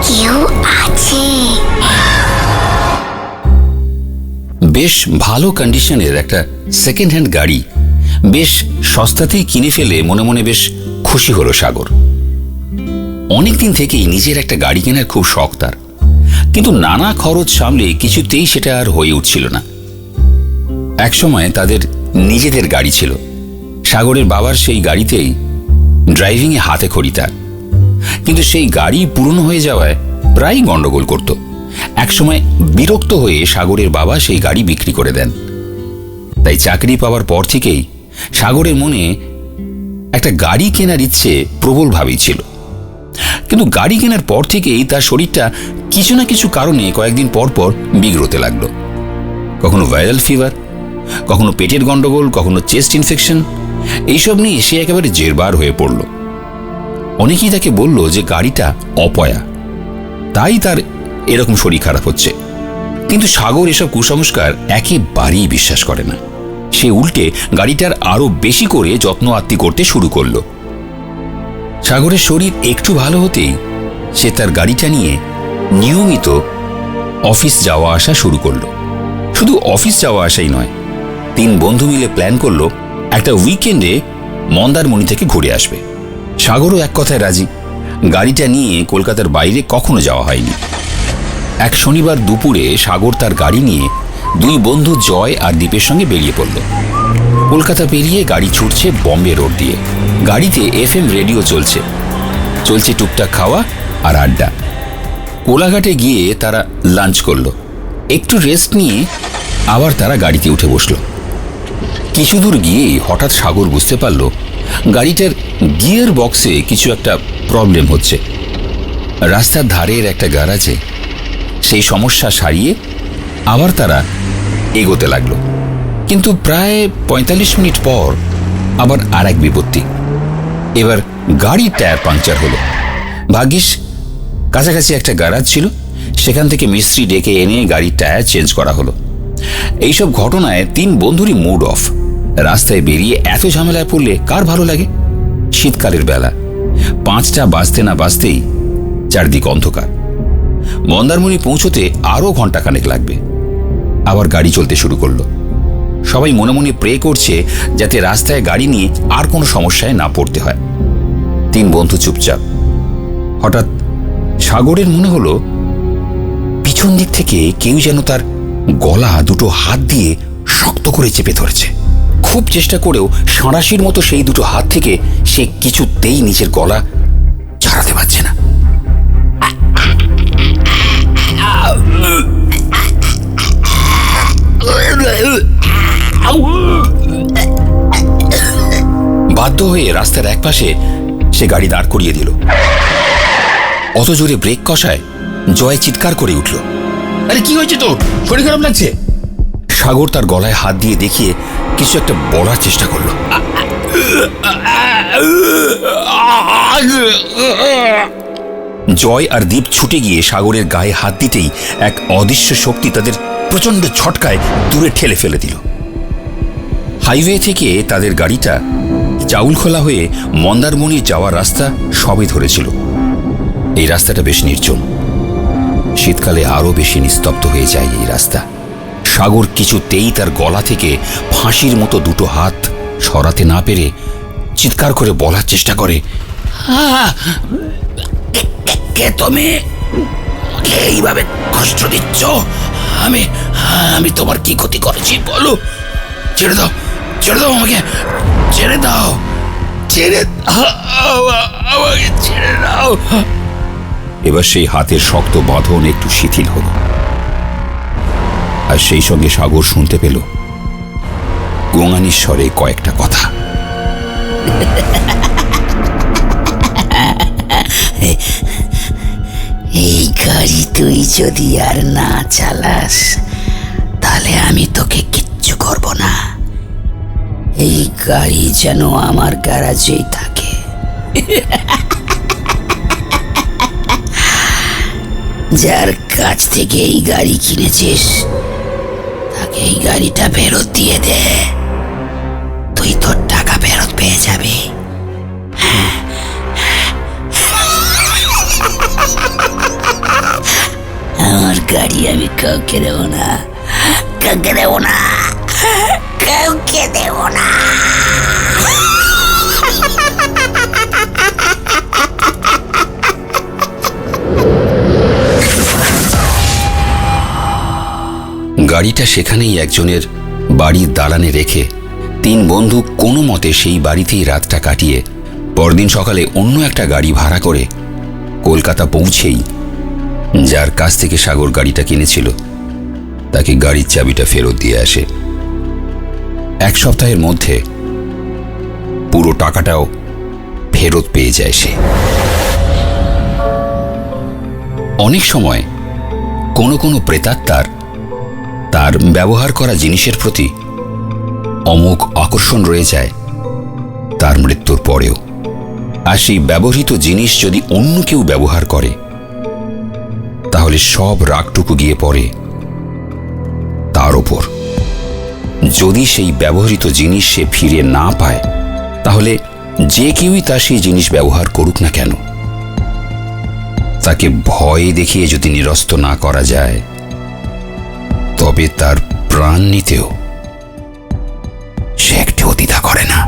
কেউ আছে। বেশ ভালো কন্ডিশনের একটা সেকেন্ড হ্যান্ড গাড়ি বেশ সস্তাতেই কিনে ফেলে মনে মনে বেশ খুশি হলো সাগর। অনেকদিন থেকেই নিজের একটা গাড়ি কেনার খুব শখ তার, কিন্তু নানা খরচ সামলে কিছুতেই সেটা আর হয়ে উঠছিল না। একসময় তাদের নিজেদের গাড়ি ছিল। সাগরের বাবার সেই গাড়িতেই ড্রাইভিংয়ে হাতে খড়ি তার, কিন্তু সেই গাড়ি পুরনো হয়ে যাওয়ায় প্রায় গন্ডগোল করত। একসময় বিরক্ত হয়ে সাগরের বাবা সেই গাড়ি বিক্রি করে দেন। তাই চাকরি পাওয়ার পর থেকেই সাগরের মনে একটা গাড়ি কেনার ইচ্ছে প্রবলভাবেই ছিল। কিন্তু গাড়ি কেনার পর থেকেই তার শরীরটা কিছু না কিছু কারণে কয়েকদিন পর পর বিগড়তে লাগলো। কখনো ভাইরাল ফিভার, কখনো পেটের গন্ডগোল, কখনো চেস্ট ইনফেকশন, এইসব নিয়ে সে একেবারে জেরবার হয়ে পড়ল। অনেকেই তাকে বলল যে গাড়িটা অপয়া, তাই তার এরকম শরীর খারাপ হচ্ছে। কিন্তু সাগর এসব কুসংস্কার একেবারেই বিশ্বাস করে না। সে উল্টে গাড়িটার আরো বেশি করে যত্ন আত্তি করতে শুরু করলো। সাগরের শরীর একটু ভালো হতেই সে তার গাড়িটা নিয়ে নিয়মিত অফিস যাওয়া আসা শুরু করলো। শুধু অফিস যাওয়া আসাই নয়, 3 বন্ধু মিলে প্ল্যান করলো একটা উইকেন্ডে মন্দারমণি থেকে ঘুরে আসবে। সাগরও এক কথায় রাজি। গাড়িটা নিয়ে কলকাতার বাইরে কখনো যাওয়া হয়নি। এক শনিবার দুপুরে সাগর তার গাড়ি নিয়ে 2 বন্ধু জয় আর দীপের সঙ্গে বেরিয়ে পড়ল। কলকাতা পেরিয়ে গাড়ি ছুটছে বম্বে রোড দিয়ে। গাড়িতে FM রেডিও চলছে টুকটাক খাওয়া আর আড্ডা। কোলাঘাটে গিয়ে তারা লাঞ্চ করলো। একটু রেস্ট নিয়ে আবার তারা গাড়িতে উঠে বসলো। কিছু দূর গিয়েই হঠাৎ সাগর বুঝতে পারল গাড়িটার গিয়ার বক্সে কিছু একটা প্রবলেম হচ্ছে। রাস্তার ধারের একটা গ্যারাজে সেই সমস্যা সারিয়ে আবার তারা এগোতে লাগলো। কিন্তু প্রায় 45 মিনিট পর আবার আর এক বিপত্তি। এবার গাড়ির টায়ার পাংচার হলো। ভাগ্যিস কাছাকাছি একটা গ্যারাজ ছিল, সেখান থেকে মিস্ত্রি ডেকে এনে গাড়ির টায়ার চেঞ্জ করা হলো। এইসব ঘটনায় 3 বন্ধুরই মুড অফ। রাস্তায় বেরিয়ে এত ঝামেলায় পড়লে কার ভালো লাগে? শীতকালের বেলা 5টা বাজতে না বাজতেই চারদিক অন্ধকার। মন্দারমণি পৌঁছতে আরো ঘন্টাখানেক লাগবে। আবার গাড়ি চলতে শুরু করলো। সবাই মনে মনে প্রে করছে যাতে রাস্তায় গাড়ি নিয়ে আর কোনো সমস্যায় না পড়তে হয়। 3 বন্ধু চুপচাপ। হঠাৎ সাগরের মনে হলো পিছন দিক থেকে কেউ যেন তার গলা 2 হাত দিয়ে শক্ত করে চেপে ধরেছে। খুব চেষ্টা করেও সাঁড়াশির মতো সেই 2 হাত থেকে সে কিছুতেই নিজের গলা ছাড়াতে পারছে না। বাধ্য হয়ে রাস্তার একপাশে সে গাড়ি দাঁড় করিয়ে দিল। অত জোরে ব্রেক কষায় জয় চিৎকার করে উঠল, আরে কি হয়েছে তোর? শরীর খারাপ লাগছে? সাগর তার গলায় হাত দিয়ে দেখিয়ে কিছু একটা বলার চেষ্টা করলো। জয় আর দীপ ছুটে গিয়ে সাগরের গায়ে হাত দিতেই এক অদৃশ্য শক্তি তাদের প্রচন্ড ছটকায় দূরে ঠেলে ফেলে দিল। হাইওয়ে থেকে তাদের গাড়িটা চাউলখোলা হয়ে মন্দারমণি যাওয়ার রাস্তা সবে ধরেছিল। এই রাস্তাটা বেশ নির্জন। শীতকালে আরো বেশি নিস্তব্ধ হয়ে যায় এই রাস্তা। সাগর কিছুতেই তার গলা থেকে ফাঁসির মতো 2 হাত সরাতে না পেরে চিৎকার করে বলার চেষ্টা করে, কে তুমি? আমাকে এইভাবে কষ্ট দিচ্ছ? আমি তোমার কি ক্ষতি করেছি বলো? ছেড়ে দাও, ছেড়ে দাও আমাকে, ছেড়ে দাও, আমাকে ছেড়ে দাও। এবার সেই হাতের শক্ত বাঁধন একটু শিথিল হলো, আর সেই সঙ্গে সাগর শুনতে পেল গোঙানির স্বরে কয়েকটা কথা। এই গাড়ি তুই যদি আর না চালাস তাহলে আমি তোকে কিচ্ছু করব না। এই গাড়ি যেন আমার গ্যারাজেই থাকে। যার কাছ থেকে এই গাড়ি কিনেছিস তাকে এই গাড়িটা ফেরত দিয়ে দে, তুই তোর টাকা ফেরত পেয়ে যাবি। গাড়ি আমি কাউকে দেবো না, কাউকে দেবো না, কাউকে দেবো না। গাড়িটা সেখানেই একজনের বাড়ির দালানে রেখে 3 বন্ধু কোনো মতে সেই বাড়িতেই রাতটা কাটিয়ে পরদিন সকালে অন্য একটা গাড়ি ভাড়া করে কলকাতা পৌঁছেই যার কাছ থেকে সাগর গাড়িটা কিনেছিল তাকে গাড়ির চাবিটা ফেরত দিয়ে আসে। 1 সপ্তাহের মধ্যে পুরো টাকাটাও ফেরত পেয়ে যায় সে। অনেক সময় কোনো কোনো প্রেতাত্মার তার ব্যবহার করা জিনিসের প্রতি অমোঘ আকর্ষণ রয়ে যায় তার মৃত্যুর পরেও। আর সেই ব্যবহৃত জিনিস যদি অন্য কেউ ব্যবহার করে তাহলে সব রাগটুকু গিয়ে পড়ে তার ওপর। যদি সেই ব্যবহৃত জিনিস সে ফিরে না পায় তাহলে যে কেউই তার সেই জিনিস ব্যবহার করুক না কেন, তাকে ভয় দেখিয়ে যদি নিরস্ত না করা যায় তবে তার প্রাণ নিতেও সে একটু দ্বিধা করে না।